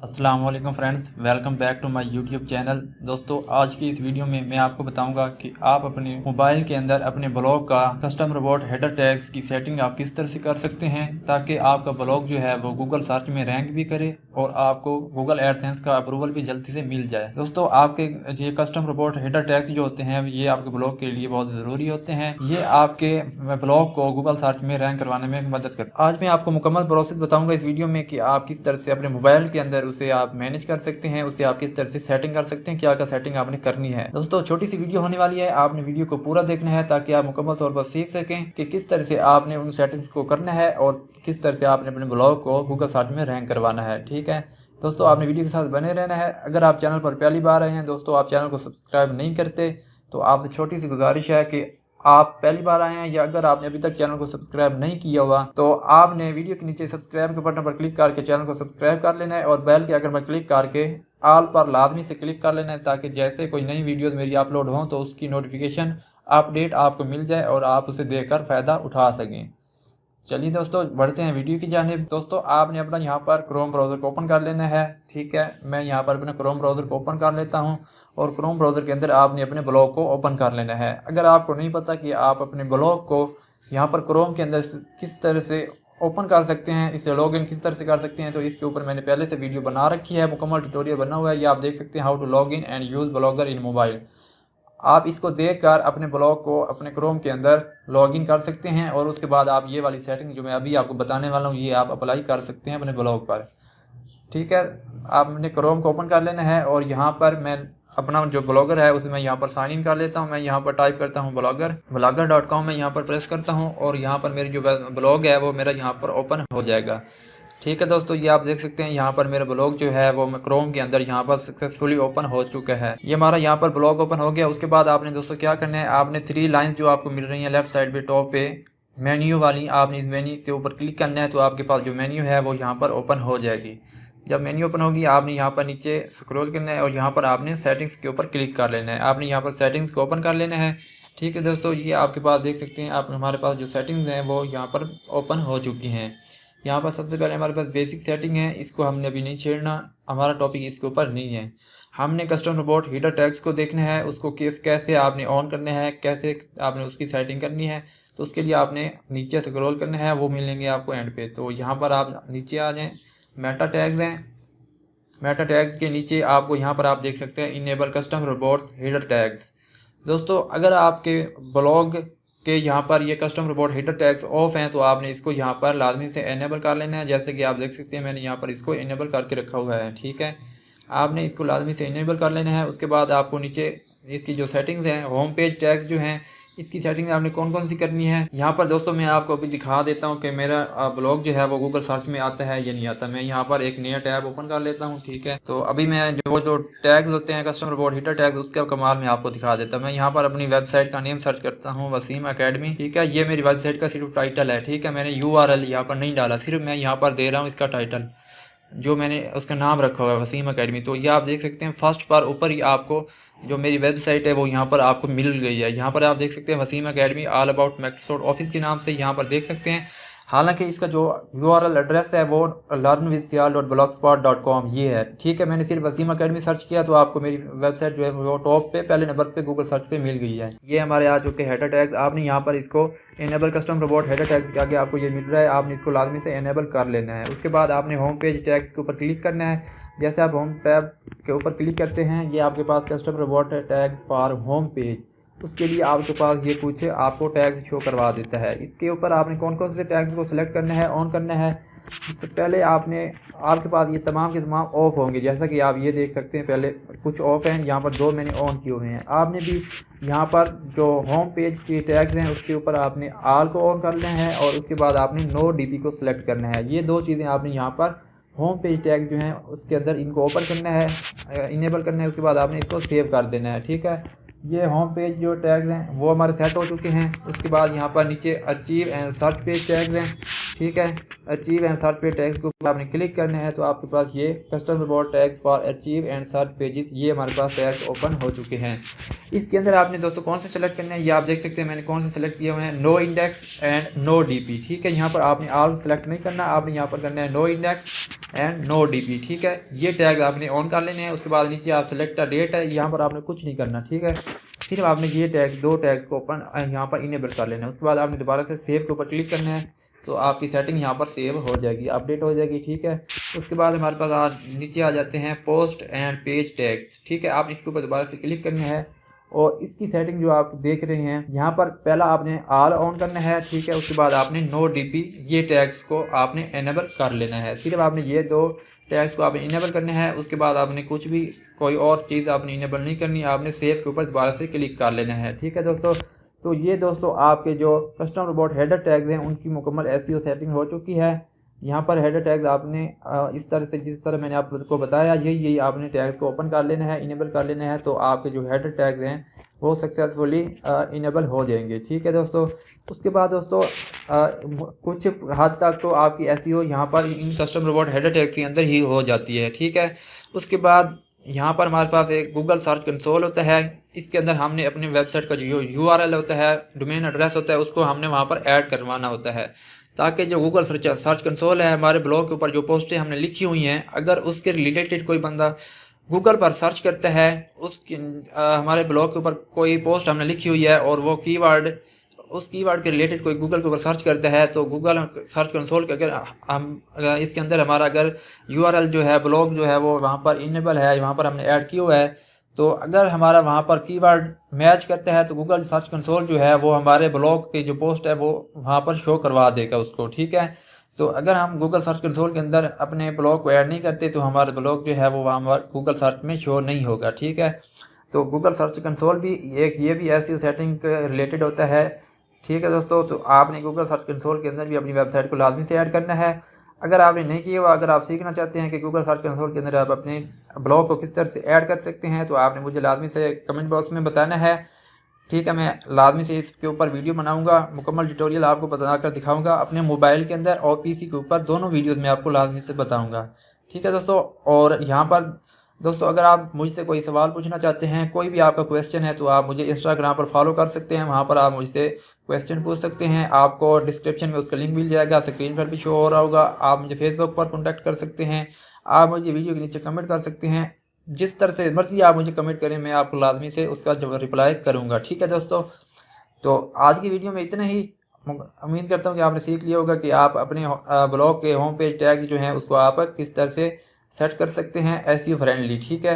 अस्सलाम वालेकुम friends, welcome back to my YouTube channel. दोस्तों, आज की इस वीडियो में मैं आपको बताऊंगा कि आप अपने मोबाइल के अंदर अपने ब्लॉग का कस्टम रोबोट हेडर टैग्स की सेटिंग आप किस तरह से कर सकते हैं ताकि आपका ब्लॉग जो है वो गूगल सर्च में रैंक भी करे और आपको गूगल एडसेंस का अप्रूवल भी जल्दी से मिल जाए। दोस्तों, आपके ये कस्टम रोबोट हेडर टैग्स जो होते हैं ये आपके ब्लॉग के लिए बहुत ज़रूरी होते हैं। ये आपके ब्लॉग को गूगल सर्च में रैंक करवाने में मदद करते हैं। आज मैं आपको मुकम्मल प्रोसेस बताऊंगा इस वीडियो में कि आप किस तरह से अपने मोबाइल के अंदर उसे आप मैनेज कर सकते हैं, उसे आप किस तरह से सेटिंग कर सकते हैं, क्या क्या सेटिंग आपने करनी है। दोस्तों, छोटी सी वीडियो होने वाली है, आपने वीडियो को पूरा देखना है ताकि आप मुकम्मल तौर पर सीख सकें कि किस तरह से आपने उन सेटिंग्स को करना है और किस तरह से आपने अपने ब्लॉग को गूगल सर्च में रैंक करवाना है। ठीक है दोस्तों, आपने वीडियो के साथ बने रहना है। अगर आप चैनल पर पहली बार आए हैं दोस्तों, आप चैनल को सब्सक्राइब नहीं करते तो आपसे छोटी सी गुजारिश है कि आप पहली बार आए हैं या अगर आपने अभी तक चैनल को सब्सक्राइब नहीं किया हुआ तो आपने वीडियो के नीचे सब्सक्राइब के बटन पर क्लिक करके चैनल को सब्सक्राइब कर लेना है और बेल के आइकन पर क्लिक करके ऑल पर लाजमी से क्लिक कर लेना है ताकि जैसे कोई नई वीडियोस मेरी अपलोड हों तो उसकी नोटिफिकेशन अपडेट आपको मिल जाए और आप उसे देखकर फ़ायदा उठा सकें। चलिए दोस्तों, बढ़ते हैं वीडियो की जानिब। दोस्तों, आपने अपना यहाँ पर क्रोम ब्राउज़र को ओपन कर लेना है। ठीक है, मैं यहाँ पर अपना क्रोम ब्राउज़र को ओपन कर लेता हूँ और क्रोम ब्राउज़र के अंदर आपने अपने ब्लॉग को ओपन कर लेना है। अगर आपको नहीं पता कि आप अपने ब्लॉग को यहाँ पर क्रोम के अंदर किस तरह से ओपन कर सकते हैं, इसे लॉगिन किस तरह से कर सकते हैं, तो इसके ऊपर मैंने पहले से वीडियो बना रखी है, मुकम्मल ट्यूटोरियल बना हुआ है। ये आप देख सकते हैं, how to log in and use blogger in mobile. आप इसको देखकर अपने ब्लॉग को अपने क्रोम के अंदर लॉगिन कर सकते हैं और उसके बाद आप ये वाली सेटिंग जो मैं अभी आपको बताने वाला हूँ ये आप अप्लाई कर सकते हैं अपने ब्लॉग पर। ठीक है, आपने क्रोम को ओपन कर लेना है और यहाँ पर मैं अपना जो ब्लॉगर है उसे मैं यहाँ पर साइन इन कर लेता हूँ। मैं यहाँ पर टाइप करता हूँ blogger.com में यहाँ पर प्रेस करता हूँ और यहाँ पर मेरी जो ब्लॉग है वो मेरा यहाँ पर ओपन हो जाएगा। ठीक है दोस्तों, ये आप देख सकते हैं यहाँ पर मेरा ब्लॉग जो है वो मैं क्रोम के अंदर यहाँ पर सक्सेसफुली ओपन हो चुका है। ये हमारा यहाँ पर ब्लॉग ओपन हो गया। उसके बाद आपने दोस्तों क्या करना है, आपने 3 लाइंस जो आपको मिल रही हैं लेफ्ट साइड पे टॉप पे मेन्यू वाली, आपने इस मेन्यू के ऊपर क्लिक करना है तो आपके पास जो मेन्यू है वो यहाँ पर ओपन हो जाएगी। जब मेन्यू ओपन होगी आपने यहाँ पर नीचे स्क्रॉल करना है और यहाँ पर आपने सेटिंग्स के ऊपर क्लिक कर लेना है। आपने यहाँ पर सेटिंग्स को ओपन कर लेना है। ठीक है दोस्तों, ये आपके पास देख सकते हैं, आप हमारे पास जो सेटिंग्स हैं वो यहाँ पर ओपन हो चुकी हैं। यहाँ पर सबसे पहले हमारे पास बेसिक सेटिंग है, इसको हमने अभी नहीं छेड़ना, हमारा टॉपिक इसके ऊपर नहीं है। हमने कस्टम रोबोट हीटर टैग्स को देखना है, उसको कैसे आपने ऑन करना है, कैसे आपने उसकी सेटिंग करनी है। तो उसके लिए आपने नीचे स्क्रॉल करना है, वो मिलेंगे आपको एंड पे। तो यहाँ पर आप नीचे आ जाएँ, मेटा टैग्स हैं, मेटा टैग्स के नीचे आपको यहाँ पर आप देख सकते हैं enable custom robots header tags. दोस्तों, अगर आपके ब्लॉग के यहाँ पर ये custom robot header tags of हैं तो आपने इसको यहाँ पर लाजमी से इनेबल कर लेना है। जैसे कि आप देख सकते हैं मैंने यहाँ पर इसको इनेबल करके रखा हुआ है। ठीक है, आपने इसको लाजमी से इनेबल कर लेना है। उसके बाद आपको नीचे इसकी जो सेटिंग्स हैं, होम पेज टैग्स जो हैं, इसकी सेटिंग आपने कौन कौन सी करनी है यहाँ पर दोस्तों मैं आपको अभी दिखा देता हूँ कि मेरा ब्लॉग जो है वो गूगल सर्च में आता है या नहीं आता। मैं यहाँ पर एक नया टैब ओपन कर लेता हूँ। ठीक है, तो अभी मैं जो टैग्स होते हैं कस्टम रोबोट हीटर टैग्स उसका कमाल मैं आपको दिखा देता हूँ। मैं यहाँ पर अपनी वेबसाइट का नेम सर्च करता हूँ, वसीम अकेडमी। ठीक है, ये मेरी वेबसाइट का सिर्फ टाइटल है। ठीक है, मैंने URL यहाँ पर नहीं डाला, सिर्फ मैं यहाँ पर दे रहा हूँ इसका टाइटल, जो मैंने उसका नाम रखा हुआ है वसीम अकेडमी। तो ये आप देख सकते हैं फर्स्ट पर ऊपर ही आपको जो मेरी वेबसाइट है वो यहाँ पर आपको मिल गई है। यहाँ पर आप देख सकते हैं Waseem academy all about Microsoft office के नाम से यहाँ पर देख सकते हैं। हालांकि इसका जो URL एड्रेस है वो learnwithsial.blogspot.com ये है। ठीक है, मैंने सिर्फ वसीम अकेडमी सर्च किया तो आपको मेरी वेबसाइट जो है वो टॉप पे पहले नंबर पे गूगल सर्च पे मिल गई है। ये हमारे आ चुके हेडर टैग्स। आपने यहाँ पर इसको enable custom robot header tags के आगे आपको ये मिल रहा है, आपने इसको लाजमी से इनेबल कर लेना है। उसके बाद आपने होम पेज टैग्स के ऊपर क्लिक करना है। जैसे आप होम टैब के ऊपर क्लिक करते हैं, ये आपके पास custom robot tag for home page, उसके लिए आपके पास ये कुछ आपको टैग्स शो करवा देता है। इसके ऊपर आपने कौन कौन से टैग्स को सिलेक्ट करना है, ऑन करना है। इससे पहले आपके पास ये तमाम के तमाम ऑफ होंगे, जैसा कि आप ये देख सकते हैं। पहले कुछ ऑफ हैं, यहाँ पर 2 मैंने ऑन किए हुए हैं। आपने भी यहाँ पर जो होम पेज के टैग्स हैं उसके ऊपर आपने ऑल को ऑन करना है और उसके बाद आपने नो DP को सिलेक्ट करना है। ये 2 चीज़ें आपने यहाँ पर होम पेज टैग जो हैं उसके अंदर इनको ओपन करना है, इनेबल करना है। उसके बाद आपने इसको सेव कर देना है। ठीक है, ये होम पेज जो टैग्स हैं वो हमारे सेट हो चुके हैं। उसके बाद यहाँ पर नीचे achieve and search page tags हैं, ठीक है। Achieve and search page tags के ऊपर आपने क्लिक करने हैं तो आपके पास ये custom reward tags for achieve and search pages, ये हमारे पास टैग्स ओपन हो चुके हैं। इसके अंदर आपने दोस्तों कौन से सेलेक्ट करने हैं, ये आप देख सकते हैं मैंने कौन से सेलेक्ट किए हुए हैं, no index and no DP, ठीक है। यहाँ पर आपने ऑल सेलेक्ट नहीं करना, आपने यहाँ पर करना है no index and no DP, ठीक है। ये टैग आपने ऑन कर लेने हैं। उसके बाद नीचे आप सेलेक्ट डेट है, यहाँ पर आपने कुछ नहीं करना, ठीक है। सिर्फ आपने ये टैग दो टैग्स को ओपन यहाँ पर इनेबल कर लेना है। उसके बाद आपने दोबारा से सेव के ऊपर क्लिक करना है तो आपकी सेटिंग यहाँ पर सेव हो जाएगी, अपडेट हो जाएगी, ठीक है। उसके बाद हमारे पास नीचे आ जाते हैं पोस्ट एंड पेज टैग्स, ठीक है। आप इसके ऊपर दोबारा से क्लिक करना है और इसकी सेटिंग जो आप देख रहे हैं यहाँ पर पहला आपने ऑल ऑन करना है, ठीक है। उसके बाद आपने नो डीपी ये टैग्स को आपने इनेबल कर लेना है। सिर्फ आपने ये दो टैग्स को आपने इनेबल करने हैं। उसके बाद आपने कुछ भी कोई और चीज़ आपने इनेबल नहीं करनी, आपने सेव के ऊपर दोबारा से क्लिक कर लेना है, ठीक है दोस्तों। तो ये दोस्तों आपके जो कस्टम रिवॉर्ड हेडर टैग्स हैं उनकी मुकम्मल एसईओ सेटिंग हो चुकी है। यहाँ पर हेडर टैग्स आपने इस तरह से जिस तरह मैंने आपको बताया यही आपने टैग्स को ओपन कर लेना है, इनेबल कर लेना है, तो आपके जो हेडर टैग्स हैं वो सक्सेसफुली इनेबल हो जाएंगे, ठीक है दोस्तों। उसके बाद दोस्तों कुछ हद तक तो आपकी एसईओ यहाँ पर इन कस्टम रिवॉर्ड हेडर टैग्स के अंदर ही हो जाती है, ठीक है। उसके बाद यहाँ पर हमारे पास एक गूगल सर्च कंसोल होता है। इसके अंदर हमने अपनी वेबसाइट का जो URL होता है, डोमेन एड्रेस होता है, उसको हमने वहाँ पर ऐड करवाना होता है ताकि जो गूगल सर्च कंसोल है हमारे ब्लॉग के ऊपर जो पोस्टें हमने लिखी हुई हैं अगर उसके रिलेटेड कोई बंदा गूगल पर सर्च करता है उसकी हमारे ब्लॉग के ऊपर कोई पोस्ट हमने लिखी हुई है और वो उस कीवर्ड के रिलेटेड कोई गूगल के ऊपर सर्च करता है तो गूगल सर्च कंसोल के अगर हम इसके अंदर हमारा अगर URL जो है ब्लॉग जो है वो वहाँ पर इनेबल है, वहाँ पर हमने ऐड किया हुआ है, तो अगर हमारा वहाँ पर कीवर्ड मैच करता है तो गूगल सर्च कंसोल जो है वो हमारे ब्लॉग की जो पोस्ट है वो वहाँ पर शो करवा देगा उसको, ठीक है। तो अगर हम गूगल सर्च कंसोल के अंदर अपने ब्लॉग को ऐड नहीं करते तो हमारा ब्लॉग जो है वो वहाँ पर गूगल सर्च में शो नहीं होगा, ठीक है। तो गूगल सर्च कंसोल भी ये भी ऐसी सेटिंग रिलेटेड होता है, ठीक है दोस्तों। तो आपने गूगल सर्च कंसोल के अंदर भी अपनी वेबसाइट को लाजमी से ऐड करना है। अगर आपने नहीं किया हुआ, अगर आप सीखना चाहते हैं कि गूगल सर्च कंसोल के अंदर आप अपने ब्लॉग को किस तरह से ऐड कर सकते हैं तो आपने मुझे लाजमी से कमेंट बॉक्स में बताना है, ठीक है। मैं लाजमी से इसके ऊपर वीडियो बनाऊंगा, मुकम्मल ट्यूटोरियल आपको बताकर दिखाऊंगा अपने मोबाइल के अंदर और PC के ऊपर, दोनों वीडियोज़ में आपको लाजमी से बताऊँगा, ठीक है दोस्तों। और यहाँ पर दोस्तों अगर आप मुझसे कोई सवाल पूछना चाहते हैं, कोई भी आपका क्वेश्चन है तो आप मुझे इंस्टाग्राम पर फॉलो कर सकते हैं, वहाँ पर आप मुझसे क्वेश्चन पूछ सकते हैं। आपको डिस्क्रिप्शन में उसका लिंक मिल जाएगा, स्क्रीन पर भी शो हो रहा होगा। आप मुझे फेसबुक पर कॉन्टैक्ट कर सकते हैं, आप मुझे वीडियो के नीचे कमेंट कर सकते हैं, जिस तरह से मर्जी आप मुझे कमेंट करें मैं आपको लाजमी से उसका जब रिप्लाई करूँगा, ठीक है दोस्तों। तो आज की वीडियो में इतना ही। उम्मीद करता हूँ कि आपने सीख लिया होगा कि आप अपने ब्लॉग के होम पेज टैग जो हैं उसको आप किस तरह से सेट कर सकते हैं एसईओ फ्रेंडली, ठीक है।